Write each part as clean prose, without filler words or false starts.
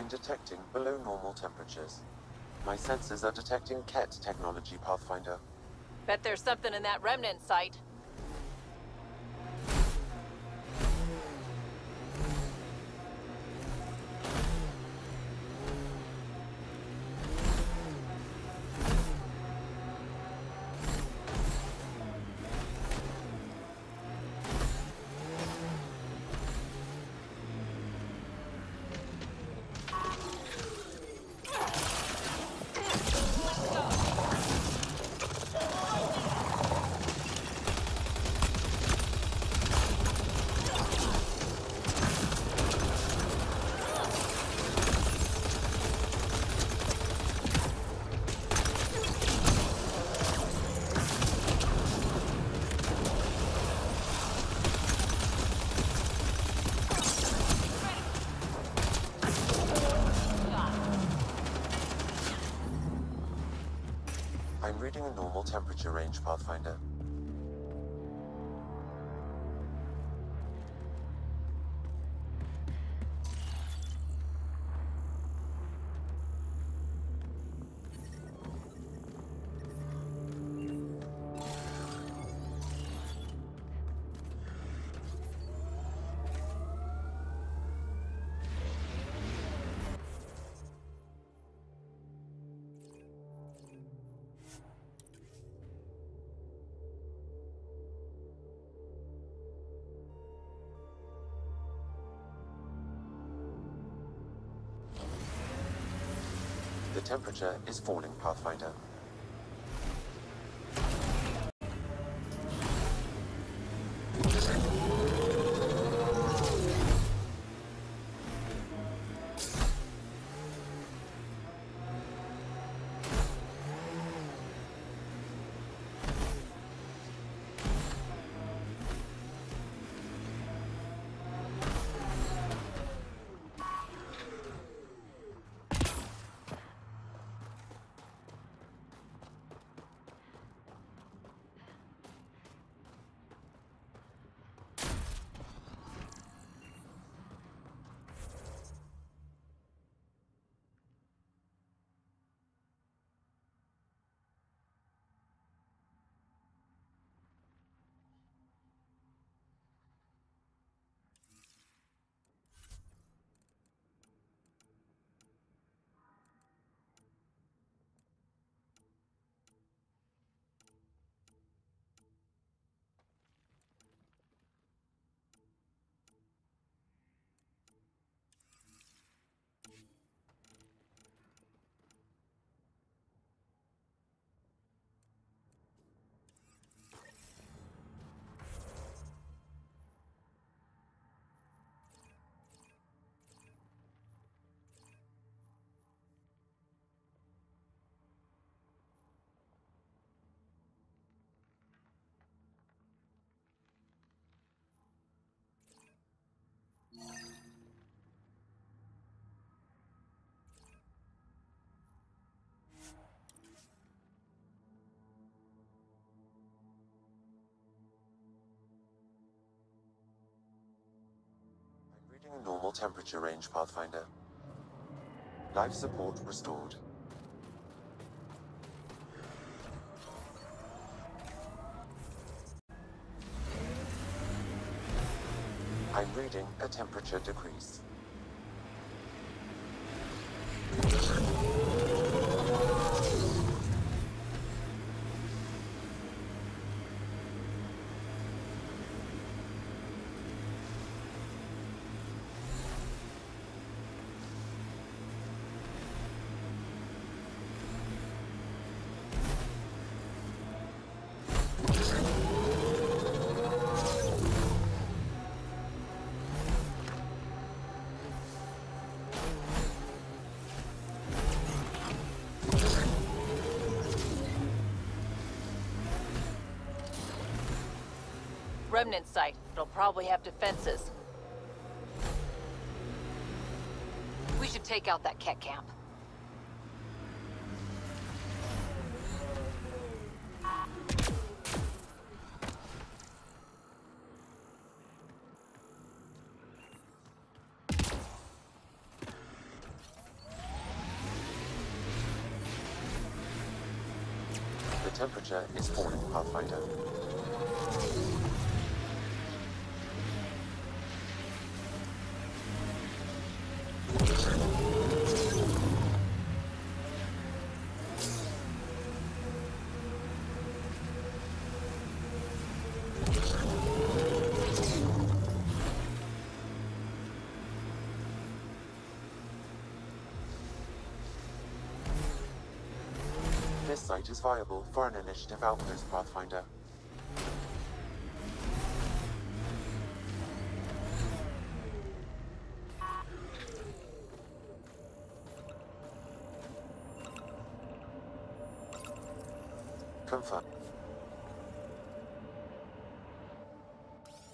I'm detecting below normal temperatures. My sensors are detecting KET technology, Pathfinder. Bet there's something in that remnant site. I'm reading a normal temperature range, Pathfinder. The temperature is falling, Pathfinder. Reading a normal temperature range, Pathfinder. Life support restored. I'm reading a temperature decrease. Remnant site. It'll probably have defenses. We should take out that Ket camp. temperature is falling, Pathfinder. This site is viable for an initiative outpost, Pathfinder. Confirm.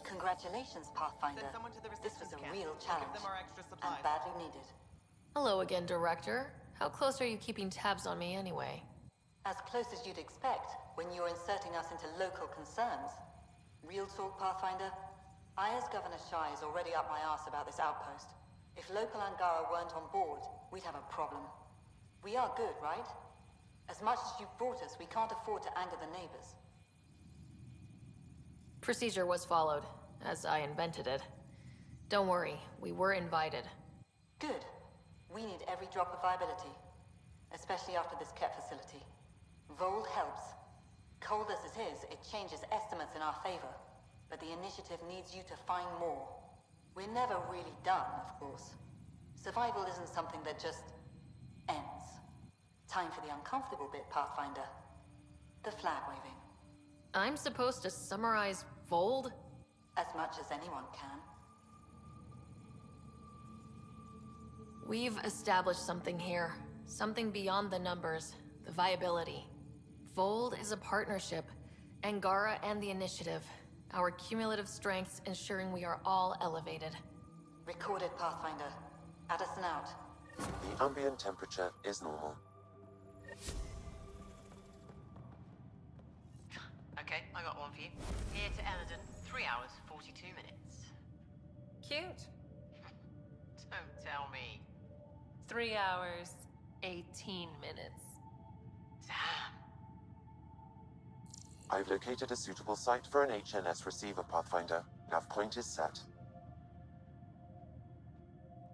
Congratulations, Pathfinder. Send someone to the This was resistance a camp. real We'll give challenge, them our extra and supplies. badly needed. Hello again, Director. How close are you keeping tabs on me anyway? As close as you'd expect when you're inserting us into local concerns. Real talk, Pathfinder? I, as Governor Shai, is already up my arse about this outpost. If local Angara weren't on board, we'd have a problem. We are good, right? As much as you've brought us, we can't afford to anger the neighbors. Procedure was followed, as I invented it. Don't worry, we were invited. Good. We need every drop of viability, especially after this KEP facility. Voeld helps. Cold as it is, it changes estimates in our favor, but the initiative needs you to find more. We're never really done, of course. Survival isn't something that just ends. Time for the uncomfortable bit, Pathfinder. The flag waving. I'm supposed to summarize Voeld? As much as anyone can. We've established something here. Something beyond the numbers. The viability. Voeld is a partnership. Angara and the Initiative. Our cumulative strengths ensuring we are all elevated. Recorded, Pathfinder. Addison out. The ambient temperature is normal. Okay, I got one for you. Here to Eldon, 3 hours, 42 minutes. Cute. Don't tell me. 3 hours, 18 minutes. Damn. I've located a suitable site for an HNS receiver, Pathfinder. Nav point is set.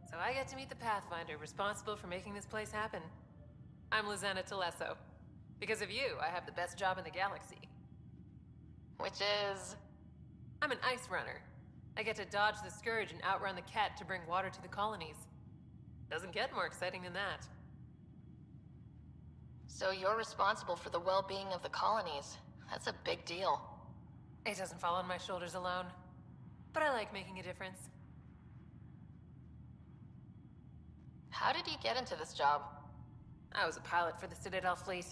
So I get to meet the Pathfinder responsible for making this place happen. I'm Lizanna Telesso. Because of you, I have the best job in the galaxy. Which is... I'm an ice runner. I get to dodge the Scourge and outrun the Cat to bring water to the colonies. Doesn't get more exciting than that. So you're responsible for the well-being of the colonies. That's a big deal. It doesn't fall on my shoulders alone. But I like making a difference. How did you get into this job? I was a pilot for the Citadel fleet,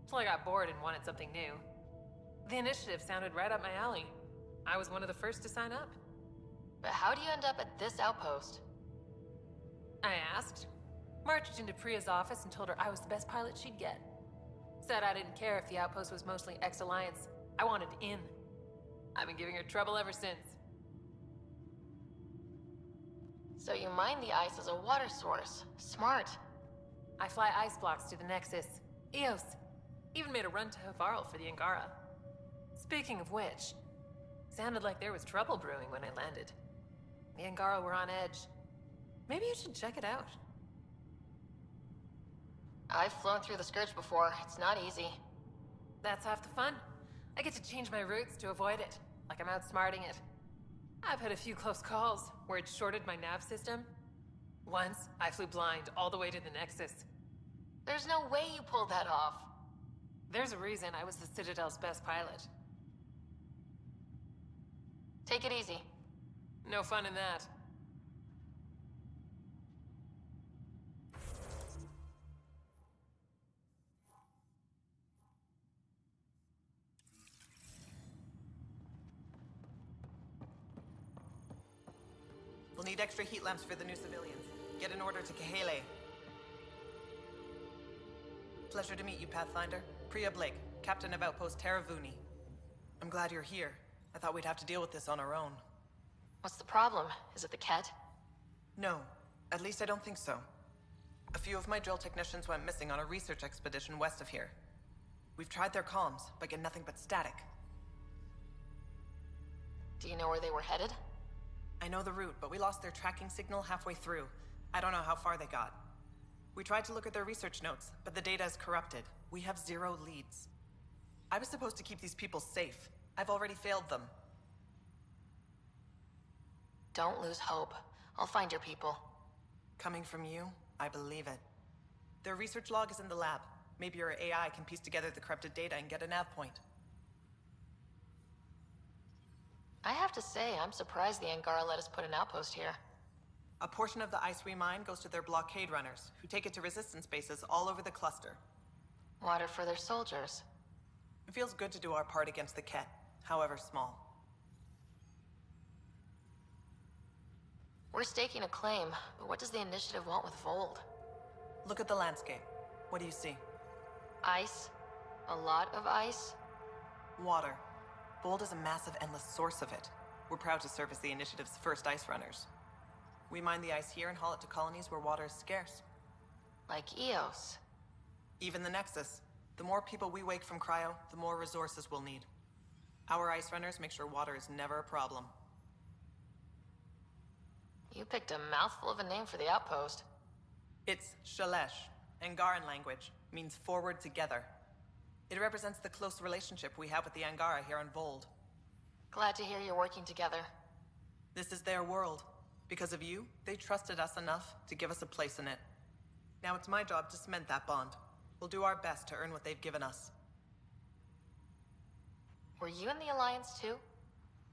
till I got bored and wanted something new. The initiative sounded right up my alley. I was one of the first to sign up. But how do you end up at this outpost? I asked. Marched into Priya's office and told her I was the best pilot she'd get. Said I didn't care if the outpost was mostly ex-Alliance. I wanted in. I've been giving her trouble ever since. So you mine the ice as a water source. Smart. I fly ice blocks to the Nexus. Eos. Even made a run to Havarl for the Angara. Speaking of which, sounded like there was trouble brewing when I landed. The Angara were on edge. Maybe you should check it out. I've flown through the Scourge before. It's not easy. That's half the fun. I get to change my routes to avoid it, like I'm outsmarting it. I've had a few close calls where it shorted my nav system. Once, I flew blind all the way to the Nexus. There's no way you pulled that off. There's a reason I was the Citadel's best pilot. Take it easy. No fun in that. We'll need extra heat lamps for the new civilians. Get an order to Kahele. Pleasure to meet you, Pathfinder. Priya Blake, Captain of Outpost Taravuni. I'm glad you're here. I thought we'd have to deal with this on our own. What's the problem? Is it the Ket? No, at least I don't think so. A few of my drill technicians went missing on a research expedition west of here. We've tried their comms, but get nothing but static. Do you know where they were headed? I know the route, but we lost their tracking signal halfway through. I don't know how far they got. We tried to look at their research notes, but the data is corrupted. We have 0 leads. I was supposed to keep these people safe. I've already failed them. Don't lose hope. I'll find your people. Coming from you, I believe it. Their research log is in the lab. Maybe your AI can piece together the corrupted data and get a nav point. I have to say, I'm surprised the Angara let us put an outpost here. A portion of the ice we mine goes to their blockade runners, who take it to resistance bases all over the cluster. Water for their soldiers. It feels good to do our part against the Ket, however small. We're staking a claim, but what does the Initiative want with Voeld? Look at the landscape. What do you see? Ice? A lot of ice? Water. Voeld is a massive, endless source of it. We're proud to serve as the Initiative's first ice runners. We mine the ice here and haul it to colonies where water is scarce. Like Eos. Even the Nexus. The more people we wake from cryo, the more resources we'll need. Our ice runners make sure water is never a problem. You picked a mouthful of a name for the outpost. It's Shalesh, Angaran language, means forward together. It represents the close relationship we have with the Angara here on Voeld. Glad to hear you're working together. This is their world. Because of you, they trusted us enough to give us a place in it. Now it's my job to cement that bond. We'll do our best to earn what they've given us. Were you in the Alliance too?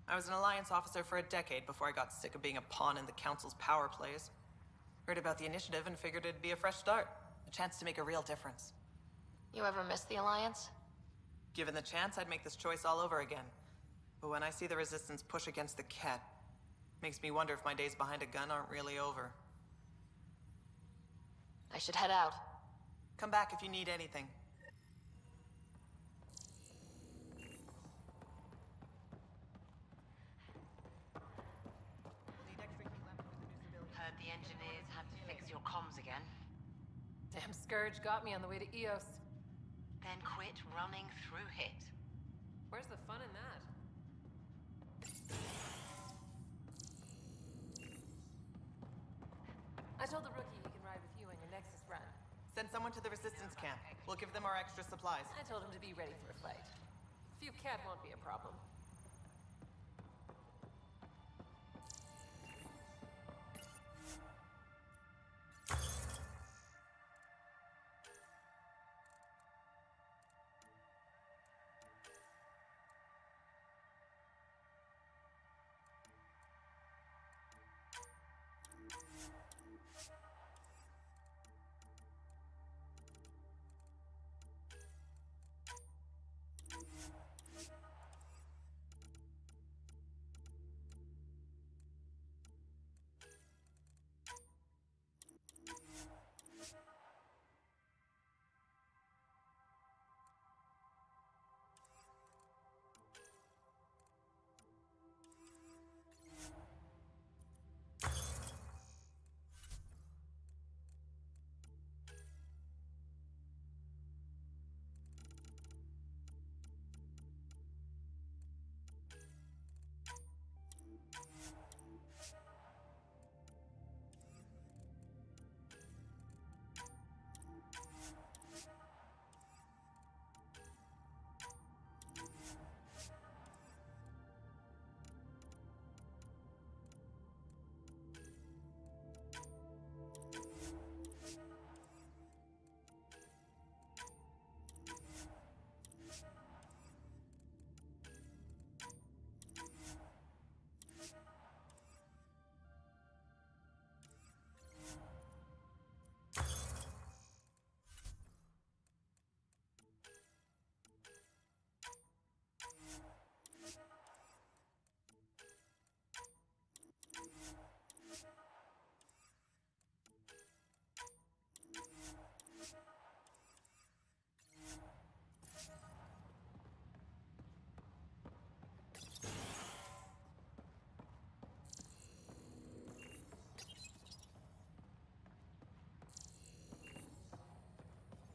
I was an Alliance officer for a decade before I got sick of being a pawn in the Council's power plays. Heard about the Initiative and figured it'd be a fresh start. A chance to make a real difference. You ever miss the Alliance? Given the chance, I'd make this choice all over again. But when I see the Resistance push against the Ket, makes me wonder if my days behind a gun aren't really over. I should head out. Come back if you need anything. Heard the engineers had to fix your comms again. Damn Scourge got me on the way to Eos. Then quit running through it. Where's the fun in that? I told the rookie he can ride with you on your Nexus run. Send someone to the Resistance camp. We'll give them our extra supplies. I told him to be ready for a fight. A few cat won't be a problem.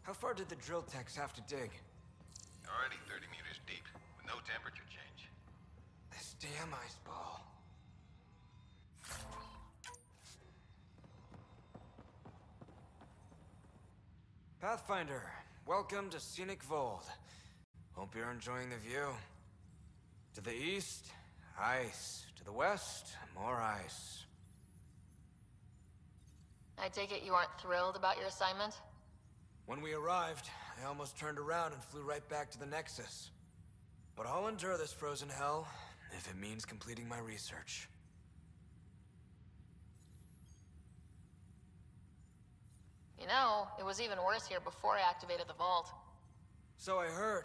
How far did the drill techs have to dig? already 30 meters deep, with no temperature change. This damn ice ball. Pathfinder, welcome to scenic Voeld. Hope you're enjoying the view. To the east, ice. To the west, more ice. I take it you aren't thrilled about your assignment? When we arrived, I almost turned around and flew right back to the Nexus. But I'll endure this frozen hell if it means completing my research. You know, it was even worse here before I activated the vault. So I heard.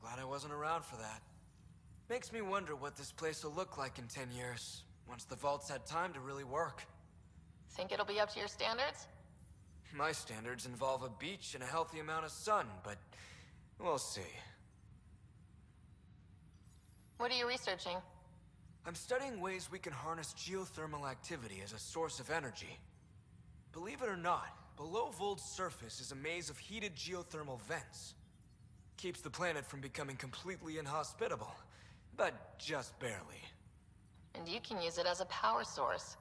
Glad I wasn't around for that. Makes me wonder what this place will look like in 10 years, once the vault's had time to really work. Think it'll be up to your standards? My standards involve a beach and a healthy amount of sun, but we'll see. What are you researching? I'm studying ways we can harness geothermal activity as a source of energy. Believe it or not, below Voeld's surface is a maze of heated geothermal vents. Keeps the planet from becoming completely inhospitable, but just barely. And you can use it as a power source.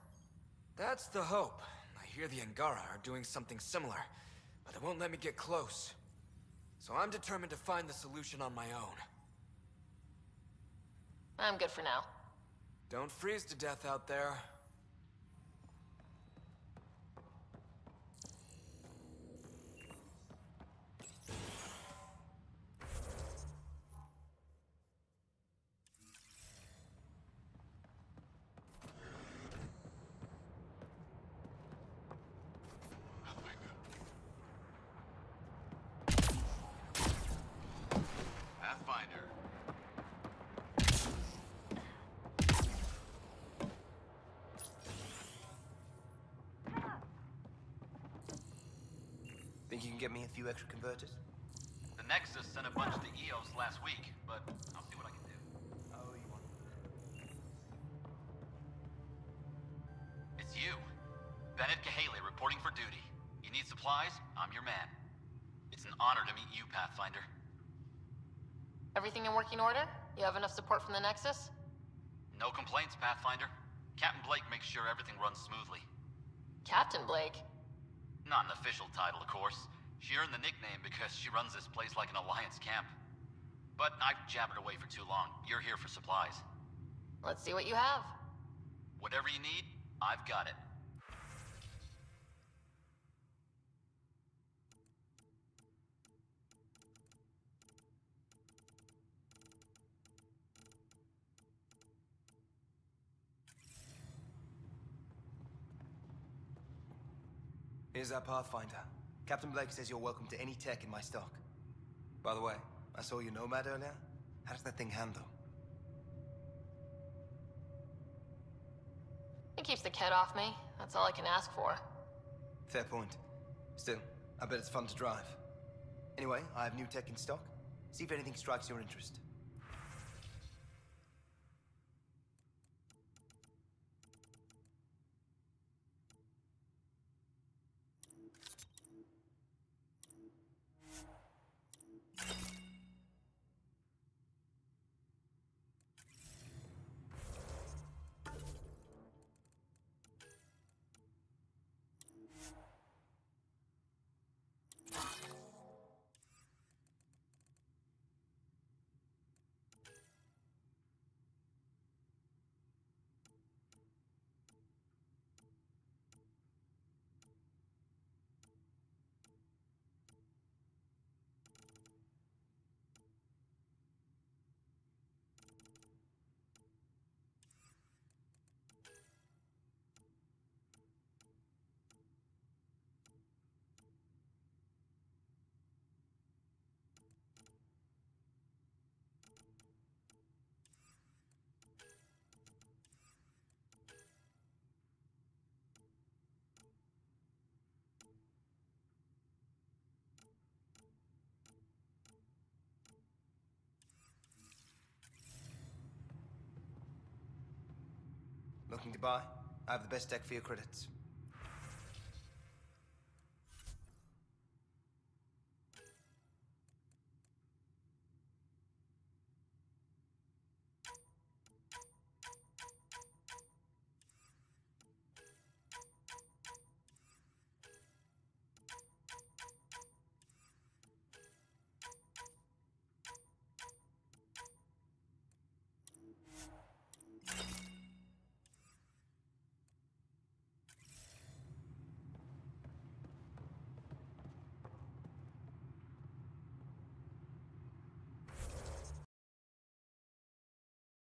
That's the hope. I hear the Angara are doing something similar, but they won't let me get close. So I'm determined to find the solution on my own. I'm good for now. Don't freeze to death out there. Pathfinder. Think you can get me a few extra converters? The Nexus sent a bunch to EOS last week, but I'll see what I can do. Oh, you want... It's you. Bennett Cahaley reporting for duty. You need supplies? I'm your man. It's an honor to meet you, Pathfinder. Everything in working order? You have enough support from the Nexus? No complaints, Pathfinder. Captain Blake makes sure everything runs smoothly. Captain Blake? Not an official title, of course. She earned the nickname because she runs this place like an Alliance camp. But I've jabbered away for too long. You're here for supplies. Let's see what you have. Whatever you need, I've got it. Here's our Pathfinder. Captain Blake says you're welcome to any tech in my stock. By the way, I saw your Nomad earlier. How does that thing handle? It keeps the kid off me. That's all I can ask for. Fair point. Still, I bet it's fun to drive. Anyway, I have new tech in stock. See if anything strikes your interest. Looking to buy? I have the best deck for your credits.